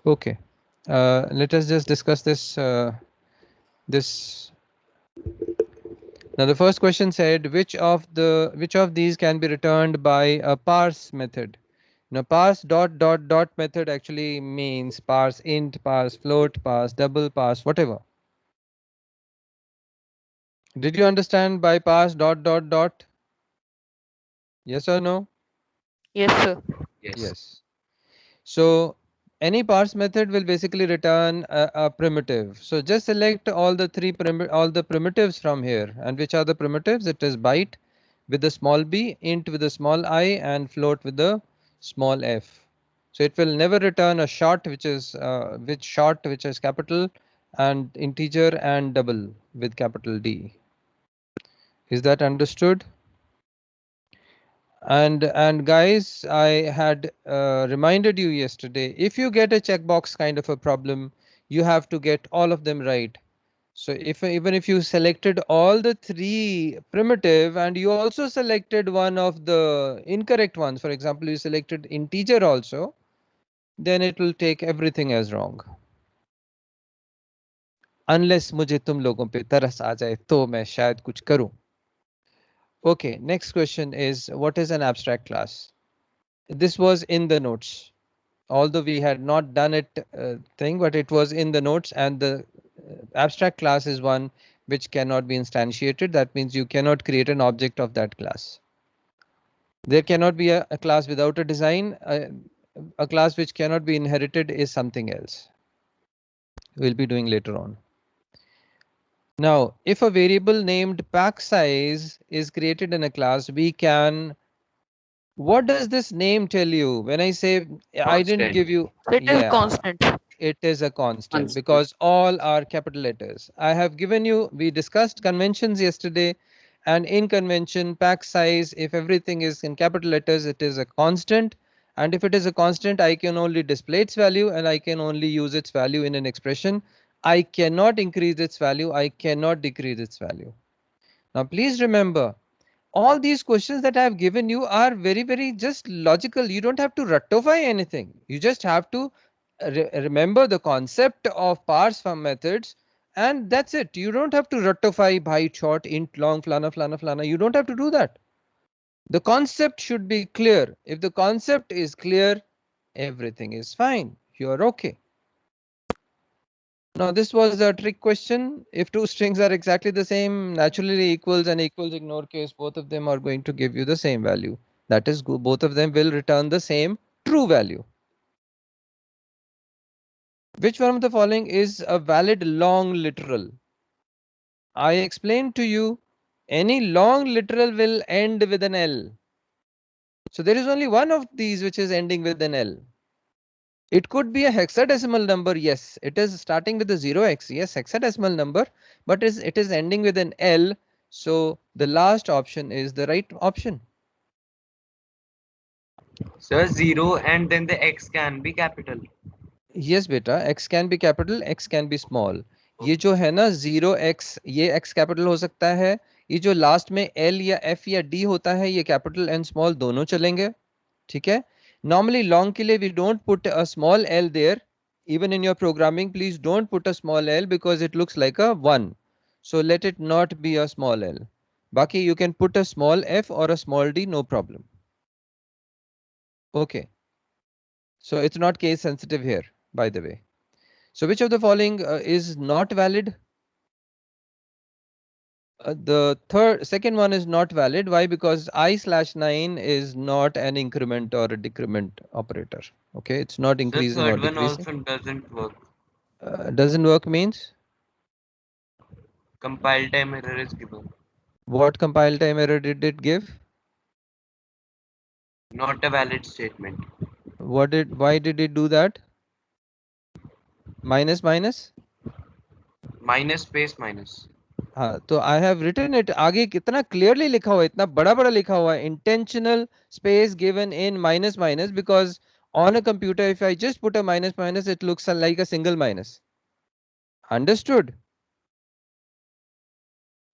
Okay. Let us just discuss this. Now the first question said which of these can be returned by a parse method. Now parse dot dot dot method actually means parse int, parse float, parse double, parse whatever. Did you understand by parse dot dot dot? Yes or no? Yes, sir. Yes. Yes. So any parse method will basically return a primitive. So just select all the primitives from here. And which are the primitives? It is byte with the small b, int with the small I, and float with the small f. So it will never return a short which is capital, and integer and double with capital D. Is that understood? And guys, I had reminded you yesterday, if you get a checkbox kind of a problem, you have to get all of them right. So if even if you selected all the three primitive and you also selected one of the incorrect ones, for example, you selected integer also, then it will take everything as wrong. Unless मुझे तुम लोगों पे तरस आ जाए तो मैं शायद कुछ करूं. Okay, next question is, what is an abstract class? This was in the notes. Although we had not done it thing, but it was in the notes, and the abstract class is one which cannot be instantiated. That means you cannot create an object of that class. There cannot be a class without a design. A class which cannot be inherited is something else. We'll be doing later on. Now, if a variable named pack size is created in a class, we can. What does this name tell you? When I say I didn't Constant. give you, It is yeah, constant. it is a constant Constant. because all are capital letters. I have given you, we discussed conventions yesterday, and in convention, pack size, if everything is in capital letters, it is a constant. And if it is a constant, I can only display its value and I can only use its value in an expression. I cannot increase its value, I cannot decrease its value. Now, please remember, all these questions that I have given you are very, very just logical. You don't have to ratify anything. You just have to remember the concept of parse from methods, and that's it. You don't have to ratify byte short int long flana flana flana. You don't have to do that. The concept should be clear. If the concept is clear, everything is fine. You are okay. Now this was a trick question. If two strings are exactly the same, naturally equals and equals ignore case, both of them are going to give you the same value. That is, both of them will return the same true value. Which one of the following is a valid long literal? I explained to you, any long literal will end with an L. So there is only one of these which is ending with an L. It could be a hexadecimal number, yes. It is starting with a 0x, yes, hexadecimal number, but it is ending with an L. So the last option is the right option. So 0 and then the x can be capital. Yes beta, x can be capital, x can be small. ये जो है ना 0x, ये x capital हो सकता है. ये जो लास्ट में L या F या D होता है, ये capital and small दोनों चलेंगे. ठीक है. Normally long के लिए we don't put a small L there. Even in your programming, please don't put a small L because it looks like a 1. So let it not be a small L. Baki, you can put a small f or a small d, no problem. Okay. So it's not case sensitive here, by the way. So which of the following is not valid? Second one is not valid. Why? Because I/9 is not an increment or a decrement operator. Okay, it's not So increasing or third one decreasing. also doesn't work. Doesn't work means Compile time error is given. what compile time error did it give? Not a valid statement. Why did it do that? Minus minus? Minus space minus. हाँ, तो I have written it आगे कितना clearly लिखा हुआ है, इतना बड़ा बड़ा लिखा हुआ है, intentional space given in minus minus, because on a computer if I just put a minus minus it looks like a single minus. Understood?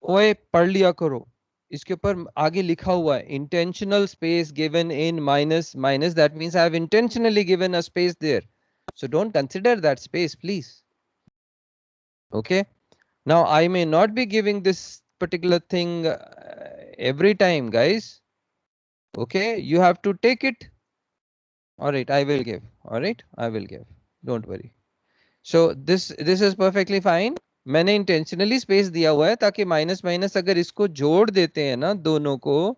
ओए पढ़ लिया करो. इसके ऊपर आगे लिखा हुआ है intentional space given in minus minus, that means I have intentionally given a space there. So don't consider that space, please. Okay. Now I may not be giving this particular thing every time, guys. Okay, you have to take it. All right, I will give. All right, I will give. Don't worry. So this is perfectly fine. मैंने intentionally space दिया हुआ है ताकि minus minus अगर इसको जोड़ देते हैं ना दोनों को,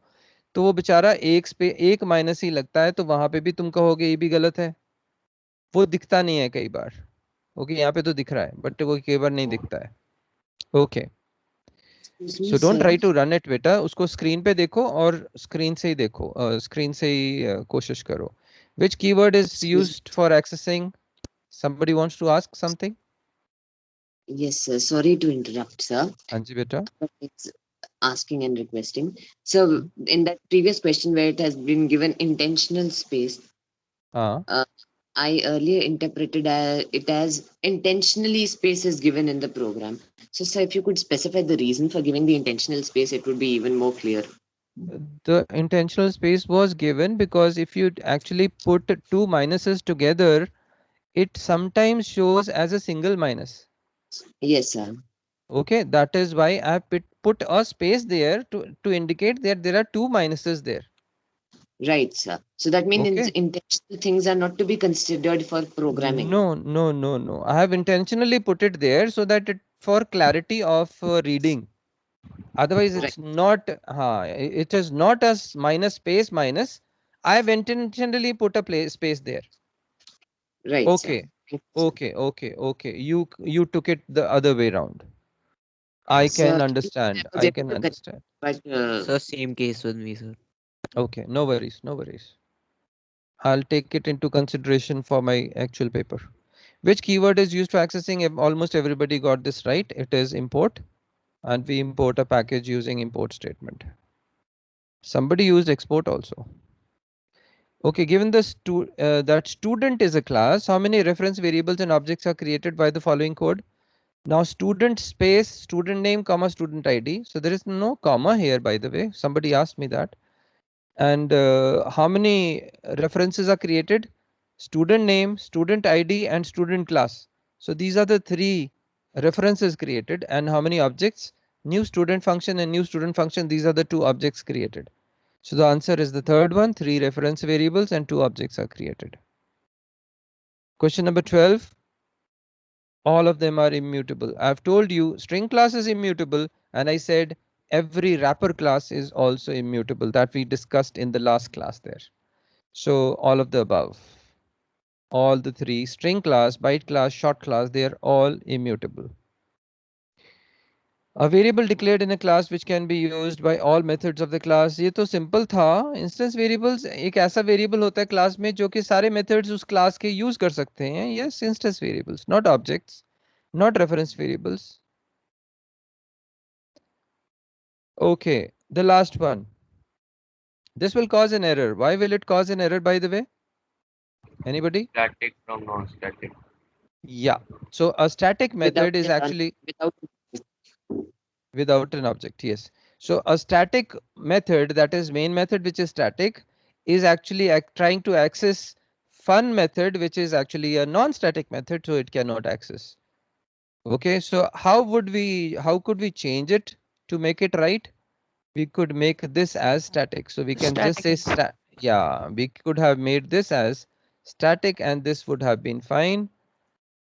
तो वो बेचारा एक माइनस ही लगता है, तो वहां पे भी तुम कहोगे ये भी गलत है, वो दिखता नहीं है कई बार. ओके, यहाँ पे तो दिख रहा है बट वो कई बार नहीं दिखता है. Okay, so don't try to run it बेटा, उसको स्क्रीन पे देखो और स्क्रीन से ही देखो, स्क्रीन से ही कोशिश करो. Which keyword is used for accessing? somebody wants to ask something? Yes, sir. Sorry to interrupt, sir. हाँ जी बेटा. But it's asking and requesting. So, in that previous question where it has been given intentional space, हाँ. I earlier interpreted it as intentionally space is given in the program. So, sir, if you could specify the reason for giving the intentional space, it would be even more clear. The intentional space was given because if you actually put two minuses together, it sometimes shows as a single minus. Yes, sir. Okay, that is why I put a space there to indicate that there are two minuses there. Right, sir. So that means Okay. intentional things are not to be considered for programming. No. I have intentionally put it there so that it for clarity of reading. Otherwise, it's not. It is not as minus space minus. I have intentionally put a space there. Right. Okay. Sir. Okay. You took it the other way around. I can understand. I can understand. But Sir, same case with me, sir. Okay, no worries. I'll take it into consideration for my actual paper. Which keyword is used for accessing? Almost everybody got this right. It is import, and we import a package using import statement. Somebody used export also. Okay, given the that student is a class, how many reference variables and objects are created by the following code? Now student space student name comma student ID. So there is no comma here, by the way. Somebody asked me that. And how many references are created? Student name, student ID, and student class. So these are the three references created. And how many objects? New student function and new student function. These are the two objects created. So the answer is the third one. 3 reference variables and 2 objects are created. Question number 12. All of them are immutable. I've told you string class is immutable, and I said every wrapper class is also immutable, that we discussed in the last class there. So all of the above, all the 3, string class, byte class, short class, they are all immutable. A variable declared in a class which can be used by all methods of the class. ये तो simple था. Instance variables एक ऐसा variable होता है class में जो कि सारे methods उस class के use कर सकते हैं. Yes, instance variables, not objects, not reference variables. Okay, the last one. This will cause an error. Why will it cause an error, by the way? Anybody? Static from non-static. Yeah. So a static method is actually without an object. Yes. So a static method, that is main method, which is static, is actually trying to access fun method, which is actually a non-static method, so it cannot access. Okay. So how could we change it to make it right? We could make this as static. So we can just say we could have made this as static and this would have been fine.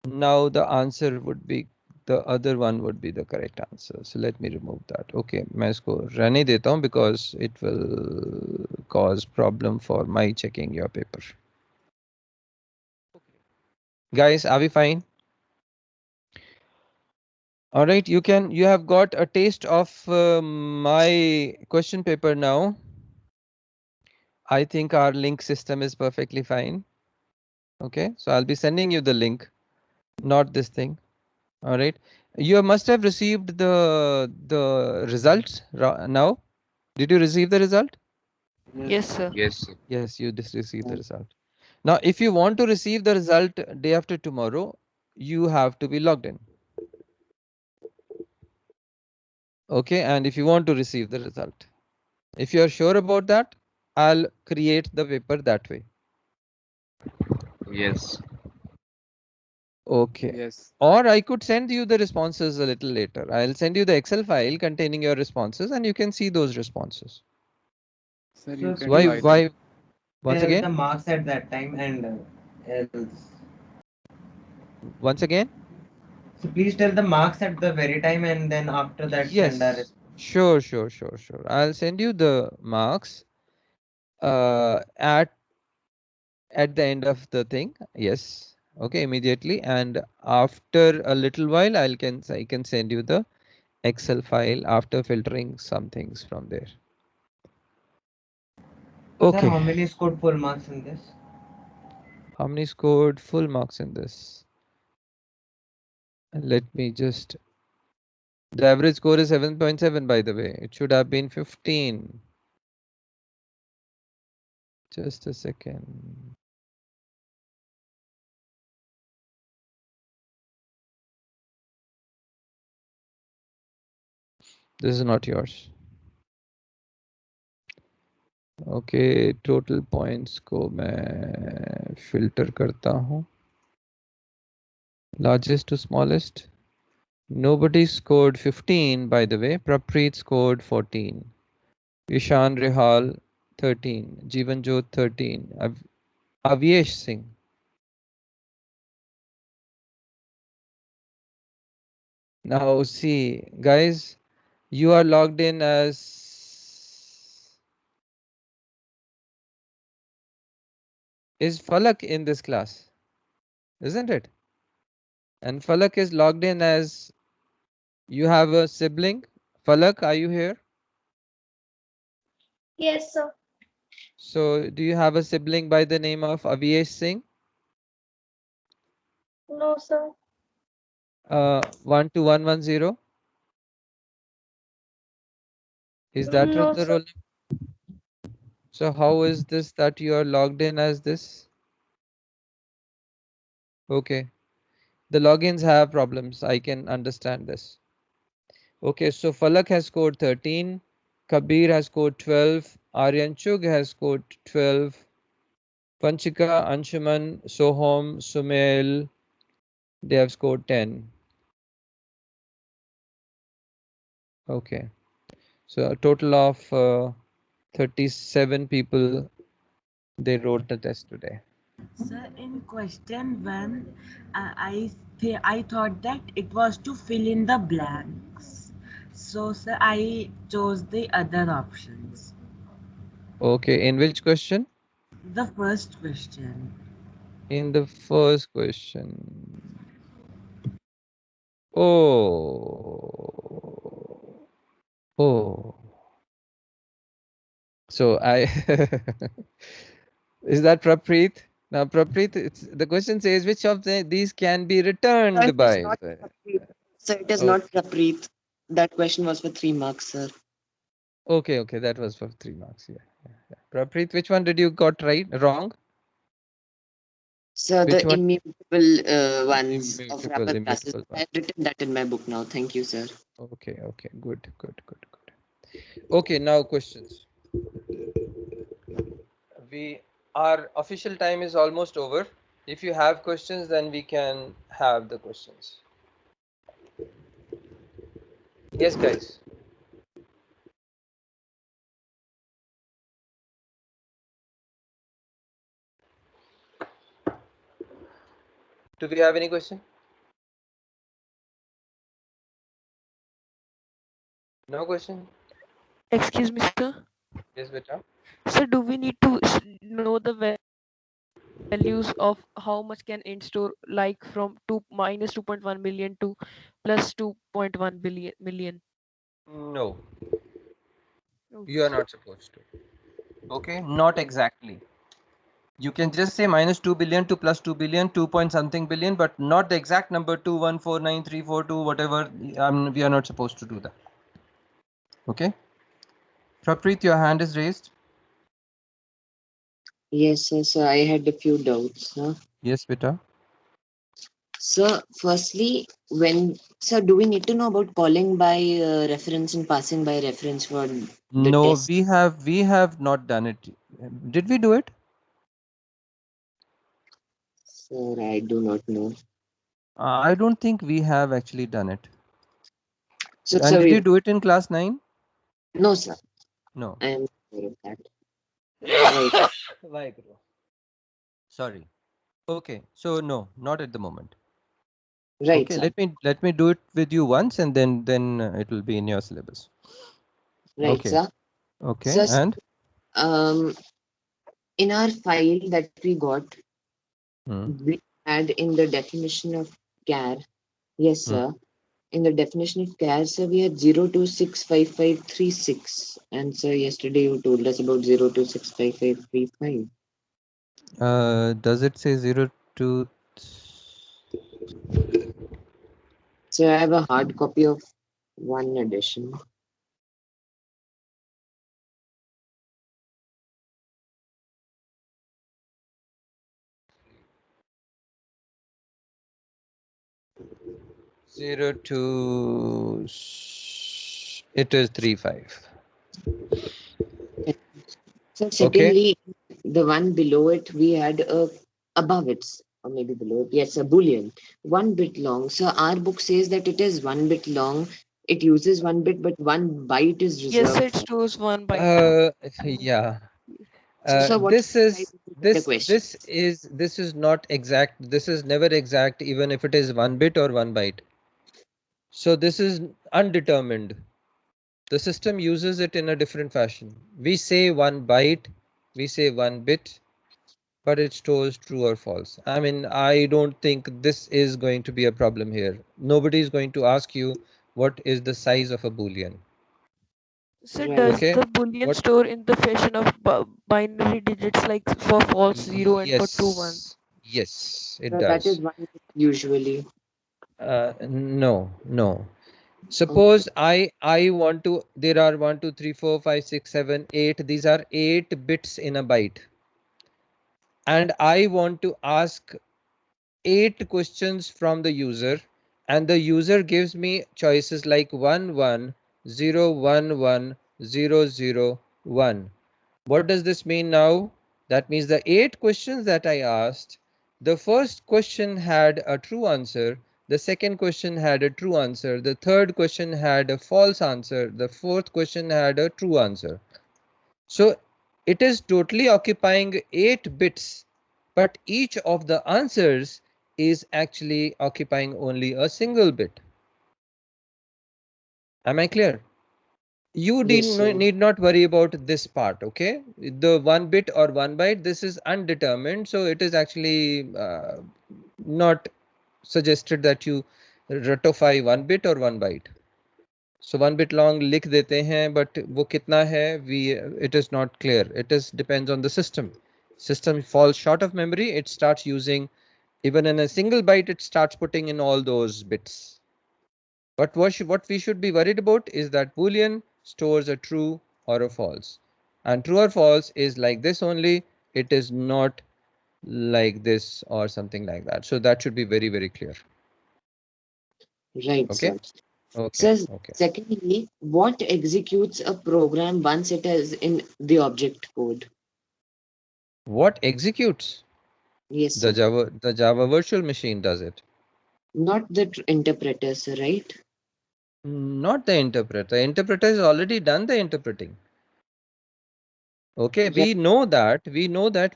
Now the answer would be, the other one would be the correct answer. So let me remove that. Okay, मैं इसको रहने देता हूँ because it will cause problem for my checking your paper. Guys, are we fine? All right, you have got a taste of my question paper now. I think our link system is perfectly fine. Okay, so I'll be sending you the link, not this thing. All right, you must have received the results now. Did you receive the result? Yes, sir. Yes. Yes, you just received the result. Now, if you want to receive the result day after tomorrow, you have to be logged in. Okay, and if you want to receive the result, if you are sure about that, I'll create the paper that way. Yes. Okay. Yes. Or I could send you the responses a little later. I'll send you the Excel file containing your responses and you can see those responses. Sir, So you can Why, try that. once tell again, the marks at that time and else. once again? So please tell the marks at the very time and then after that send our Yes, sure. I'll send you the marks at the end of the thing. Yes. Okay, immediately. And after a little while, I can send you the Excel file after filtering some things from there. So sir, Okay. how many scored full marks in this? How many scored full marks in this? Let me just. The average score is 7.7, by the way. It should have been 15. Just a second. This is not yours. Okay, total points को मैं filter करता हूँ. Largest to smallest. Nobody scored 15, by the way. Prapreet scored 14. Ishan Rihal 13. Jeevan Jot 13. Avyesh Singh. Now see, guys, you are logged in as. Is Falak in this class? Isn't it? And Falak is logged in as. You have a sibling. Falak, are you here? Yes, sir. So do you have a sibling by the name of Avyesh Singh? No, sir. 12110? Is that No, the sir. role? So how is this that you are logged in as this? Okay. The logins have problems. I can understand this. Okay, so Falak has scored 13. Kabir has scored 12. Aryan Chug has scored 12. Panchika, Anshuman, Soham, Sumail, they have scored 10. Okay. So a total of 37 people, they wrote the test today. Sir, in question one, I thought that it was to fill in the blanks. So, sir, I chose the other options. Okay, in which question? The first question. In the first question. Oh. Oh. So I is that Prapreet? Now Prapreet, the question says which of these can be No, returned it is by. not Prapreet. Sir, it is Oh, not Prapreet. That question was for 3 marks, sir. okay, that was for 3 marks. Yeah. Prapreet, which one did you got right? Wrong? Sir, Which the one? immutable ones of Immutable, wrapper classes. immutable I one. have written that in my book now. Thank you, sir. Okay, good. Okay, now questions. Our official time is almost over. If you have questions, then we can have the questions. Yes, guys. Do we have any question? No question? Excuse me, sir. Yes, beta. So, do we need to know the values of how much can int store, like from 2 - 2.1 million to plus 2.1 million? No, you Okay, are sir. not supposed to. Okay, not exactly. You can just say minus 2 billion to plus 2 billion, 2 point something billion, but not the exact number 2149342, whatever. We are not supposed to do that. Okay. Prapreet, your hand is raised. Yes, sir. So I had a few doubts. Huh? Yes, beta. Sir, firstly, sir, do we need to know about calling by reference and passing by reference for the No, test? we have not done it. Did we do it? Sir, I do not know. I don't think we have actually done it. So, And sir, did you do it in class 9? no, sir. No. I am aware of that. Right. Why, Guru? Sorry. Okay, so no, not at the moment. Right, Okay, sir. let me do it with you once, and then it will be in your syllabus. Right, Okay. sir. Okay, Sir, and in our file that we got, Hmm. we had in the definition of char. Yes, Hmm. sir. In the definition of char, sir, we had 0265536. And sir, yesterday you told us about 0265535. Does it say 0 to? So I have a hard copy of one edition. Zero to. It is 3.5. So Okay. secondly, the one below it, we had a above it, or maybe below it. Yes, a boolean, 1 bit long. So our book says that it is 1 bit long. It uses 1 bit, but 1 byte is Yes, reserved it for. stores 1 byte. Yeah. So, sir, what This should I is do with the question? this is not exact. This is never exact, even if it is 1 bit or 1 byte. So this is undetermined. The system uses it in a different fashion. We say 1 byte, we say 1 bit, but it stores true or false. I mean, I don't think this is going to be a problem here. Nobody is going to ask you what is the size of a boolean. So Right. does Okay. the boolean What? store in the fashion of binary digits like for false 0 and for true 1? Yes, it So that is does. 1 bit usually. No, no. Okay. Suppose I want to. There are 1, 2, 3, 4, 5, 6, 7, 8. These are 8 bits in a byte, and I want to ask 8 questions from the user, and the user gives me choices like 1 1 0 1 1 0 0 1. What does this mean now? That means the 8 questions that I asked, the first question had a true answer, the second question had a true answer, the third question had a false answer, the fourth question had a true answer. So it is totally occupying 8 bits, but each of the answers is actually occupying only a single bit. Am I clear? You Yes, sir. need not worry about this part. Okay, the 1 bit or 1 byte, this is undetermined, so it is actually not suggested that you ratify 1 bit or 1 byte. So 1 bit long लिख देते हैं, but वो कितना है, it is not clear. It is depends on the system. System falls short of memory, it starts using, even in a single byte, it starts putting in all those bits. But what we should be worried about is that Boolean stores a true or a false. And true or false is like this only, it is not like this or something like that. So that should be very, very clear. Right, Okay? sir. Okay, So okay. secondly, what executes a program once it is in the object code? What executes? Yes, sir. The Java virtual machine does it. Not the interpreter, sir, right? Not the interpreter. The interpreter has already done the interpreting. Okay, Right. we know that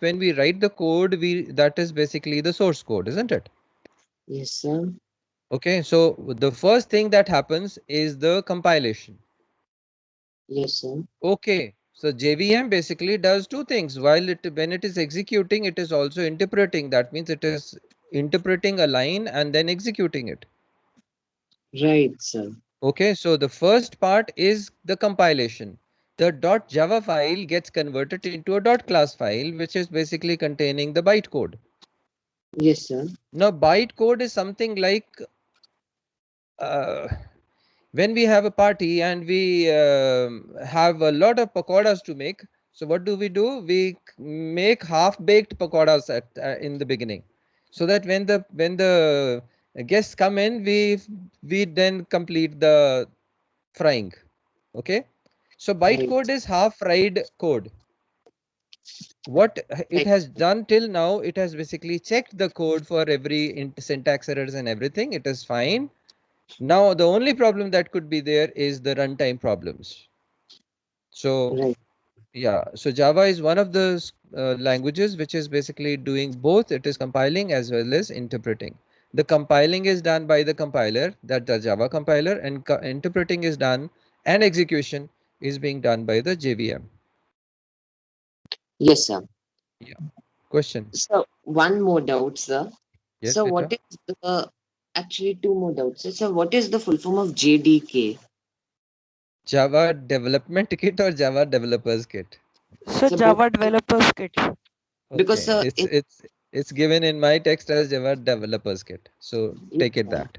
when we write the code, that is basically the source code, isn't it? Yes, sir. Okay, so the first thing that happens is the compilation. Yes, sir. Okay, so JVM basically does two things. When it is executing, it is also interpreting. That means it is interpreting a line and then executing it. Right, sir. Okay, so the first part is the compilation. The .java file gets converted into a .class file, which is basically containing the bytecode. Yes, sir. Now, bytecode is something like uh, when we have a party and we have a lot of pakoras to make. So what do? We make half-baked pakoras in the beginning, so that when the guests come in, we then complete the frying. Okay, so Right. bytecode is half fried code. What it Right. has done till now, it has basically checked the code for every syntax errors and everything. It is fine. Now the only problem that could be there is the runtime problems. So Right. yeah, so Java is one of the languages which is basically doing both. It is compiling as well as interpreting. The compiling is done by the compiler, that the Java compiler, and interpreting is done, and execution is being done by the JVM. Yes, sir. Yeah. Question. So one more doubt, sir. Yes, So beta. what is the actually two more doubts? So what is the full form of JDK? Java Development Kit or Java Developers Kit? So So both, Java Developers Kit. because Okay, it's given in my text as Java Developers Kit. So yes, take it sir. that.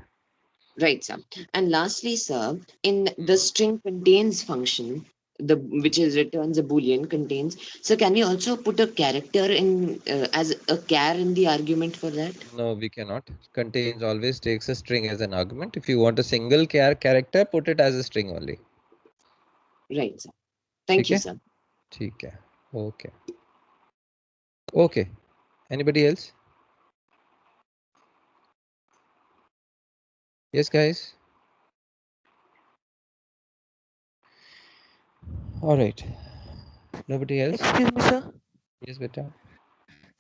Right, sir. And lastly, sir, in the string contains function, the which is returns a boolean contains. So can we also put a character in as a char in the argument for that? No, we cannot. Contains always takes a string as an argument. If you want a single character, put it as a string only. Right, sir. Thank you, Okay? sir. Okay. Okay. Okay. Anybody else? Yes, guys. All right. Nobody else? Excuse me, sir. Yes, beta.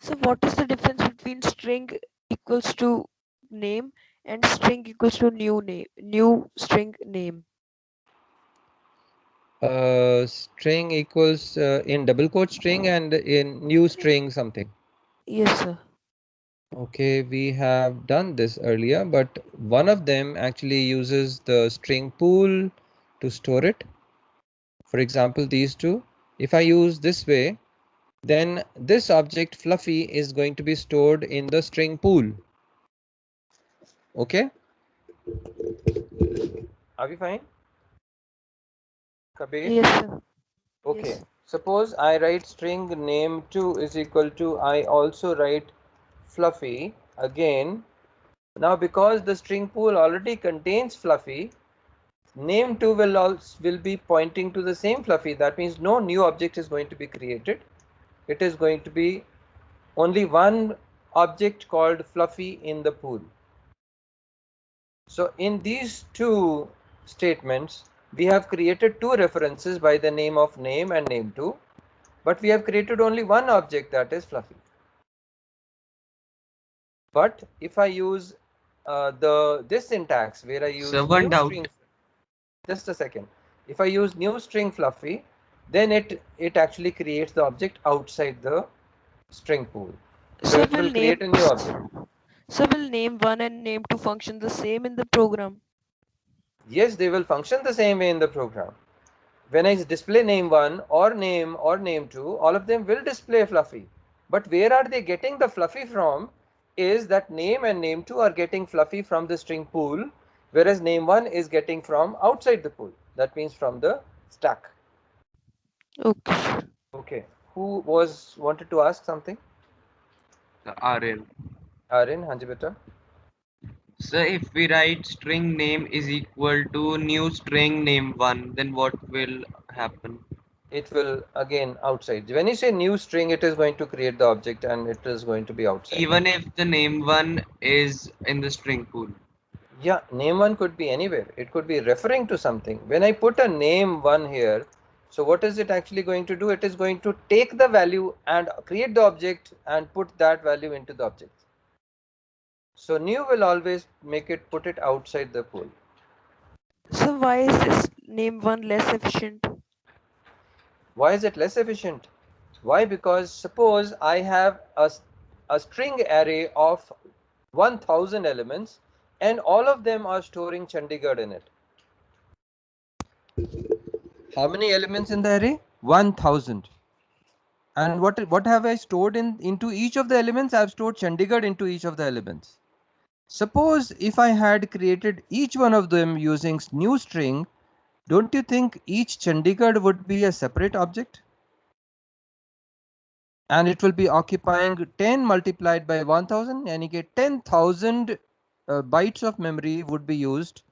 So what is the difference between string equals to name and string equals to new string name? String equals in double quote string and in new string something. Yes, sir. Okay, we have done this earlier, but one of them actually uses the string pool to store it. For example, these two. If I use this way, then this object fluffy is going to be stored in the string pool. Okay? Are we fine? Kabir? Yes, sir. Okay. Yes. Suppose I write string name2 is equal to, I also write fluffy again. Now because the string pool already contains fluffy, name2 will be pointing to the same fluffy. That means no new object is going to be created. It is going to be only one object called fluffy in the pool. So in these two statements, we have created two references by the name of name and name2, but we have created only one object, that is fluffy. But if I use this syntax where I use So one new doubt. string, just a second. If I use new string fluffy, then it actually creates the object outside the string pool. So So it will create a new object. will name one and name two function the same in the program? Yes, they will function the same way in the program. When I display name1 or name2, all of them will display fluffy. But where are they getting the fluffy from is that name and name2 are getting fluffy from the string pool, whereas name1 is getting from outside the pool. That means from the stack. Okay. Okay. Who wanted to ask something? RL. Arin, Hanji beta. So if we write string name is equal to new string name1, then what will happen? It will again outside. When you say new string, it is going to create the object and it is going to be outside. Even if the name1 is in the string pool. Yeah, name1 could be anywhere. It could be referring to something. When I put a name1 here, so what is it actually going to do? It is going to take the value and create the object and put that value into the object. So new will always put it outside the pool. So why is this name one less efficient? Why is it less efficient? Why? Because suppose I have a string array of 1000 elements and all of them are storing Chandigarh in it. How many elements in the array? 1000. And what have I stored into each of the elements? I've stored Chandigarh into each of the elements. Suppose if I had created each one of them using new string, don't you think each Chandigarh would be a separate object? And it will be occupying 10 multiplied by 1000, and you get 10,000 bytes of memory would be used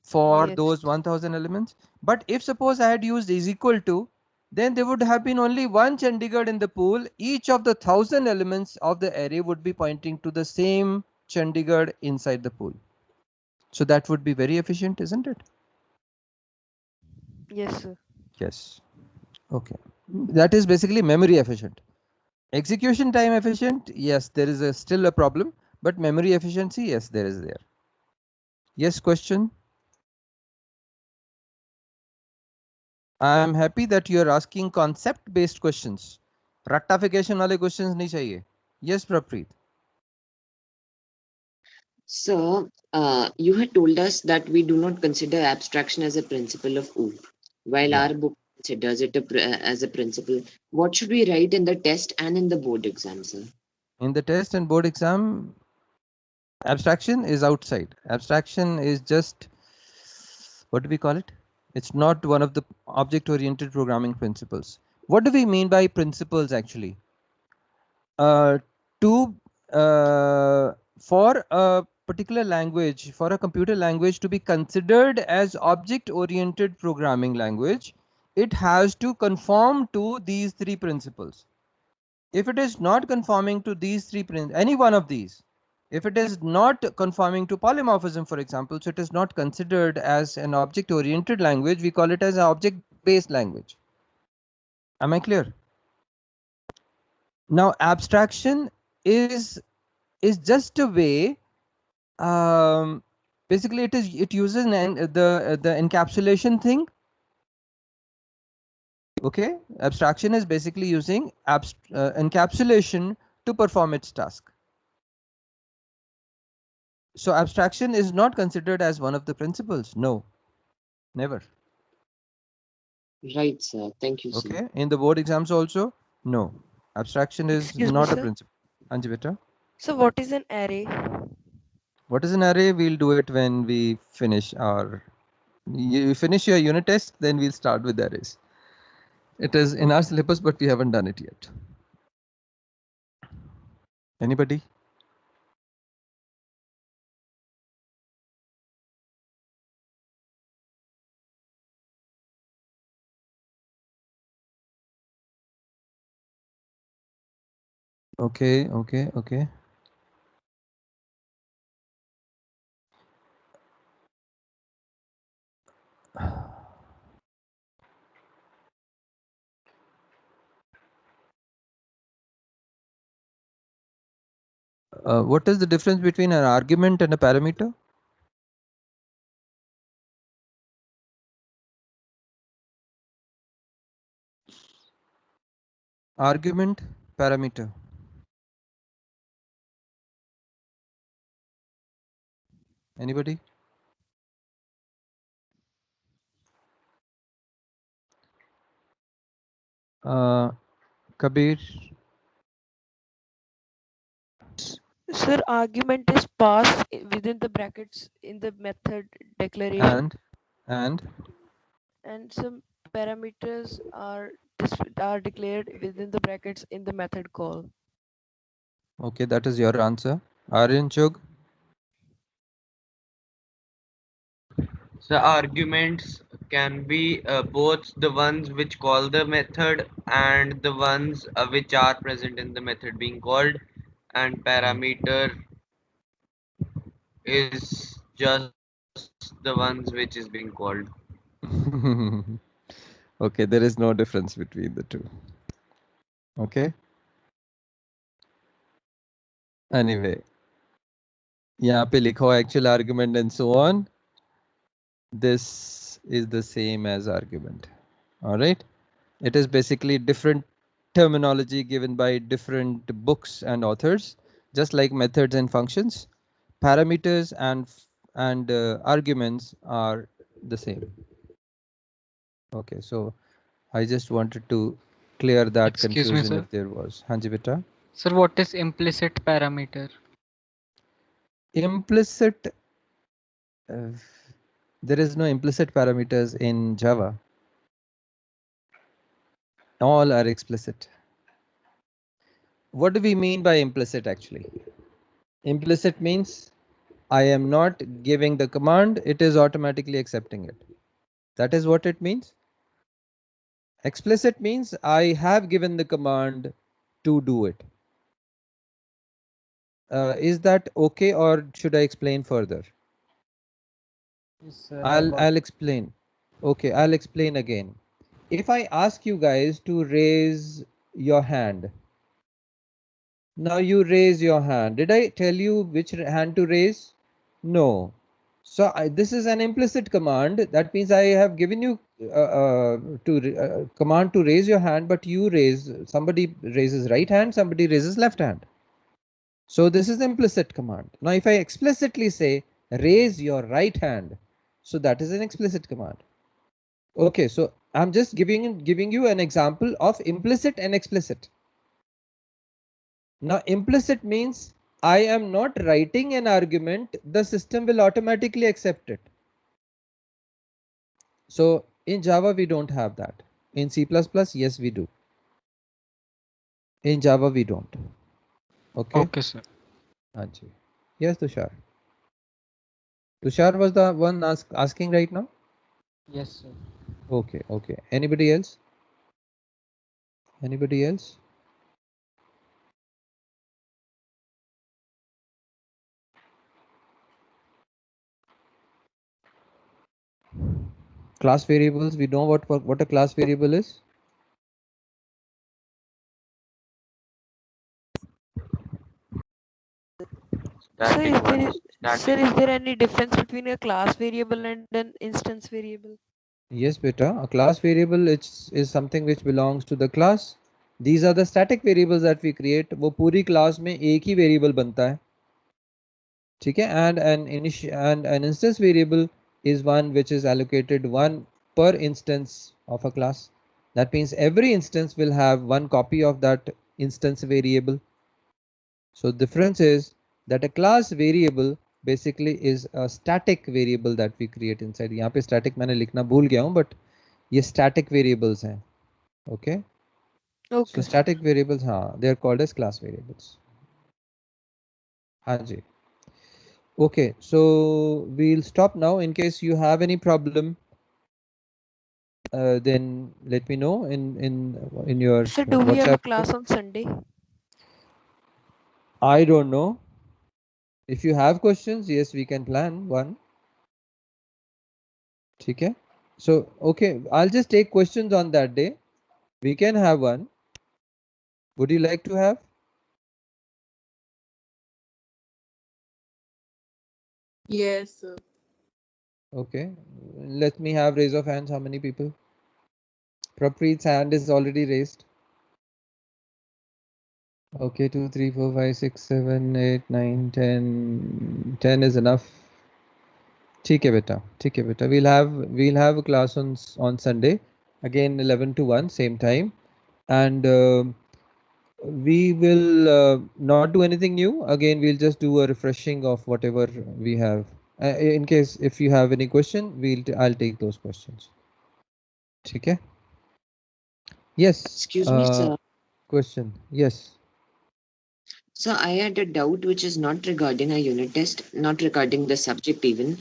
for Yes. those 1000 elements. But if suppose I had used is equal to, then there would have been only one Chandigarh in the pool. Each of the 1,000 elements of the array would be pointing to the same Chandigarh inside the pool. So that would be very efficient, isn't it? Yes, sir. Yes. Okay. That is basically memory efficient. Execution time efficient, yes, there is still a problem, but memory efficiency, yes, there is there. Yes, question? I am happy that you are asking concept based questions. Rectification wale questions nahi chahiye. Yes, Prapreet. So, you had told us that we do not consider abstraction as a principle of OOP, while Yeah. our book considers it as a principle. What should we write in the test and in the board exam, sir? In the test and board exam, abstraction is outside. Abstraction is just, what do we call it? It's not one of the object oriented programming principles. What do we mean by principles actually? uh, to for a particular language, for a computer language to be considered as object oriented programming language, it has to conform to these three principles. If it is not conforming to these three any one of these, if it is not conforming to polymorphism, for example, so it is not considered as an object oriented language, we call it as an object based language. Am I clear? Now abstraction is just a way, basically it uses the encapsulation thing. Okay, abstraction is basically using encapsulation to perform its task. So abstraction is not considered as one of the principles. No, never. Right, sir. Thank you, sir. Okay, in the board exams also, no, abstraction is Excuse me, not a sir. principle. Anji beta, So what is an array? what is an array? We'll do it when we finish our, you finish your unit test, then we'll start with arrays. It is in our syllabus, but we haven't done it yet. Anybody? Okay, okay, okay. What is the difference between an argument and a parameter? Argument, parameter. Anybody? Kabir? Sir, argument is passed within the brackets in the method declaration, And and some parameters are declared within the brackets in the method call. okay, that is your answer. Aryan Chug? So arguments can be both the ones which call the method and the ones which are present in the method being called, and parameter is just the ones which is being called. Okay, there is no difference between the two. Okay. Anyway, यहाँ पे लिखा हुआ actual argument and so on. This is the same as argument. All right. It is basically different terminology given by different books and authors, just like methods and functions. Parameters and arguments are the same. Okay, so I just wanted to clear that Excuse me, confusion sir. if there was. Hanji beta. Sir, what is implicit parameter? Implicit. There is no implicit parameters in Java. All are explicit. What do we mean by implicit actually? Implicit means I am not giving the command, it is automatically accepting it. That is what it means. Explicit means I have given the command to do it. Is that okay, or should I explain further? Yes, sir. I'll explain. Okay, I'll explain again. If I ask you guys to raise your hand, now you raise your hand. Did I tell you which hand to raise? No. So this is an implicit command. That means I have given you command to raise your hand, but you raise, somebody raises right hand, somebody raises left hand. So this is implicit command. Now if I explicitly say raise your right hand, so that is an explicit command. Okay, so I'm just giving you an example of implicit and explicit. Now implicit means I am not writing an argument, the system will automatically accept it. So in Java we don't have that. In C++, yes we do. In Java we don't. Okay. Okay, sir. Anji. Yes, Tushar. Tushar was the one asking right now. Yes, sir. Okay, okay. Anybody else? Anybody else? Class variables, we know what a class variable is. Static one. Sir, is there any difference between a class variable and an instance variable? Yes, beta. A class variable is something which belongs to the class. These are the static variables that we create. वो पूरी class में एक ही variable बनता है. ठीक है? And an instance variable is one which is allocated one per instance of a class. That means every instance will have one copy of that instance variable. So difference is that a class variable basically is a static variable that we create inside. यहाँ पे static मैंने लिखना भूल गया हूँ, but ये static variables हैं. Okay. Okay. So static variables, they are called as class variables. हाँ जी. Okay, so we'll stop now. In case you have any problem, then let me know in your Sir, do we have a WhatsApp. class on Sunday? I don't know. If you have questions, yes, we can plan one. Okay. So okay, I'll just take questions on that day. We can have one. Would you like to have? Yes, sir. Okay. Let me have raise of hands. How many people? Prapreet's hand is already raised. Okay, 2, 3, 4, 5, 6, 7, 8, 9, 10. 10 is enough. ठीक है बेटा, ठीक है बेटा. We'll have a class on Sunday again 11 to 1 same time, and we will not do anything new. Again, we'll just do a refreshing of whatever we have. In case if you have any question, I'll take those questions. ठीक है? Yes. Excuse me, sir. Question. Yes. So I had a doubt which is not regarding a unit test, not regarding the subject even,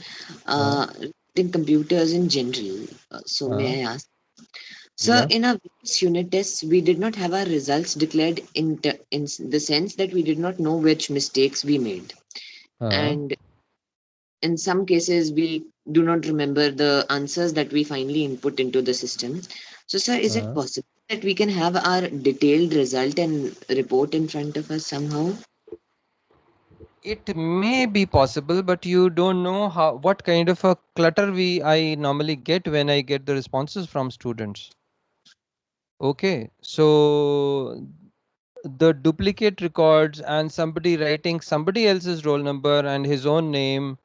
in computers in general. So may I ask? So Yeah. in our various unit tests, we did not have our results declared in the sense that we did not know which mistakes we made. And in some cases, we do not remember the answers that we finally input into the system. So, sir, is it possible that we can have our detailed result and report in front of us somehow? It may be possible, but you don't know what kind of a clutter I normally get when I get the responses from students. Okay, so the duplicate records and somebody writing somebody else's roll number and his own name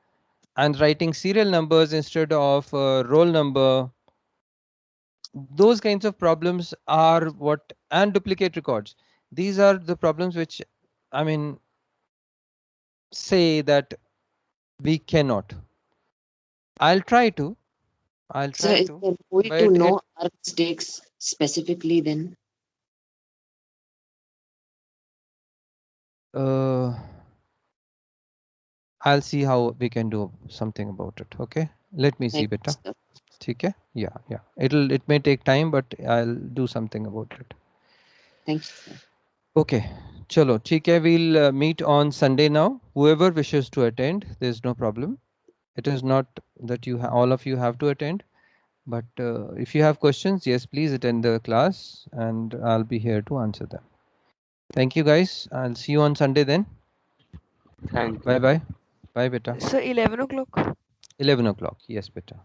and writing serial numbers instead of roll number, those kinds of problems are and duplicate records. These are the problems which, I mean, say that we cannot. I'll try to. So, is there a way to But know our mistakes specifically then? I'll see how we can do something about it. Okay, let me see, Thank you, beta. sir. ठीक है? Yeah. It may take time, but I'll do something about it. Thank you, sir. Okay. Chalo, ठीक है. We'll meet on Sunday now. Whoever wishes to attend, there's no problem. It is not that all of you have to attend, but if you have questions, yes, please attend the class and I'll be here to answer them. Thank you guys. I'll see you on Sunday then. Thank you. Bye bye. Bye beta. Sir, 11 o'clock. 11 o'clock. Yes, beta.